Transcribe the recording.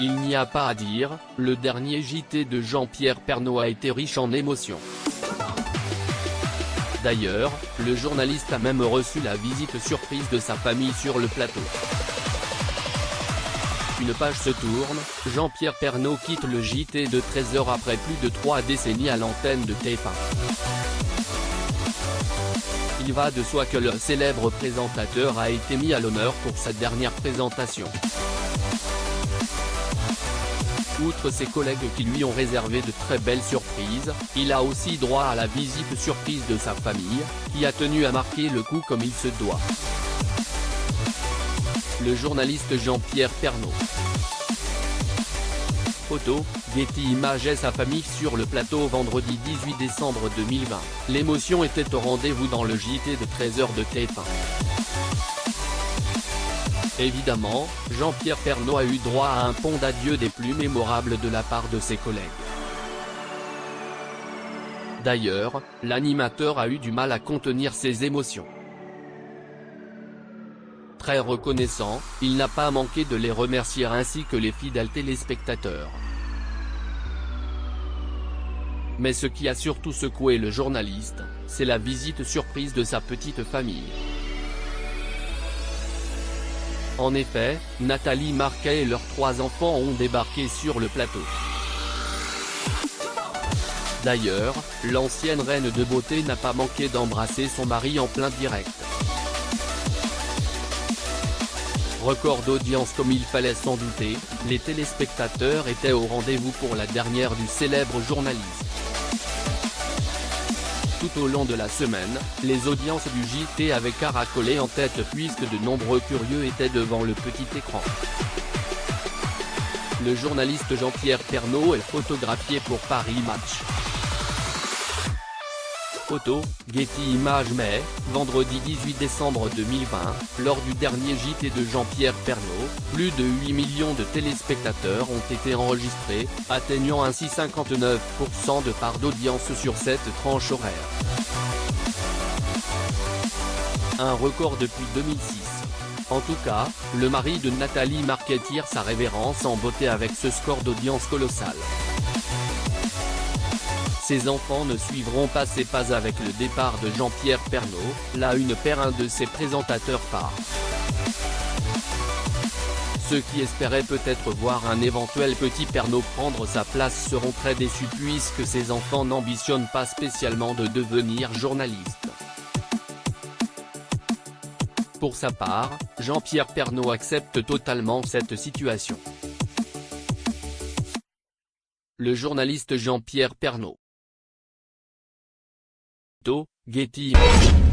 Il n'y a pas à dire, le dernier JT de Jean-Pierre Pernaut a été riche en émotions. D'ailleurs, le journaliste a même reçu la visite surprise de sa famille sur le plateau. Une page se tourne, Jean-Pierre Pernaut quitte le JT de 13h après plus de 3 décennies à l'antenne de TF1. Il va de soi que le célèbre présentateur a été mis à l'honneur pour sa dernière présentation. Outre ses collègues qui lui ont réservé de très belles surprises, il a aussi droit à la visite surprise de sa famille, qui a tenu à marquer le coup comme il se doit. Le journaliste Jean-Pierre Pernaut. Photo, Getty Images et sa famille sur le plateau vendredi 18 décembre 2020. L'émotion était au rendez-vous dans le JT de 13h de TF1. Évidemment, Jean-Pierre Pernaut a eu droit à un pont d'adieu des plus mémorables de la part de ses collègues. D'ailleurs, l'animateur a eu du mal à contenir ses émotions. Très reconnaissant, il n'a pas manqué de les remercier ainsi que les fidèles téléspectateurs. Mais ce qui a surtout secoué le journaliste, c'est la visite surprise de sa petite famille. En effet, Nathalie Marquet et leurs 3 enfants ont débarqué sur le plateau. D'ailleurs, l'ancienne reine de beauté n'a pas manqué d'embrasser son mari en plein direct. Record d'audience comme il fallait s'en douter, les téléspectateurs étaient au rendez-vous pour la dernière du célèbre journaliste. Tout au long de la semaine, les audiences du JT avaient caracolé en tête puisque de nombreux curieux étaient devant le petit écran. Le journaliste Jean-Pierre Pernaut est photographié pour Paris Match. Photo, Getty Images mai, vendredi 18 décembre 2020, lors du dernier JT de Jean-Pierre Pernaut, plus de 8 millions de téléspectateurs ont été enregistrés, atteignant ainsi 59% de part d'audience sur cette tranche horaire. Un record depuis 2006. En tout cas, le mari de Nathalie Marquet tire sa révérence en beauté avec ce score d'audience colossal. Ses enfants ne suivront pas ses pas avec le départ de Jean-Pierre Pernaut, là une paire un de ses présentateurs phares. Ceux qui espéraient peut-être voir un éventuel petit Pernaut prendre sa place seront très déçus puisque ses enfants n'ambitionnent pas spécialement de devenir journalistes. Pour sa part, Jean-Pierre Pernaut accepte totalement cette situation. Le journaliste Jean-Pierre Pernaut. Getty Images.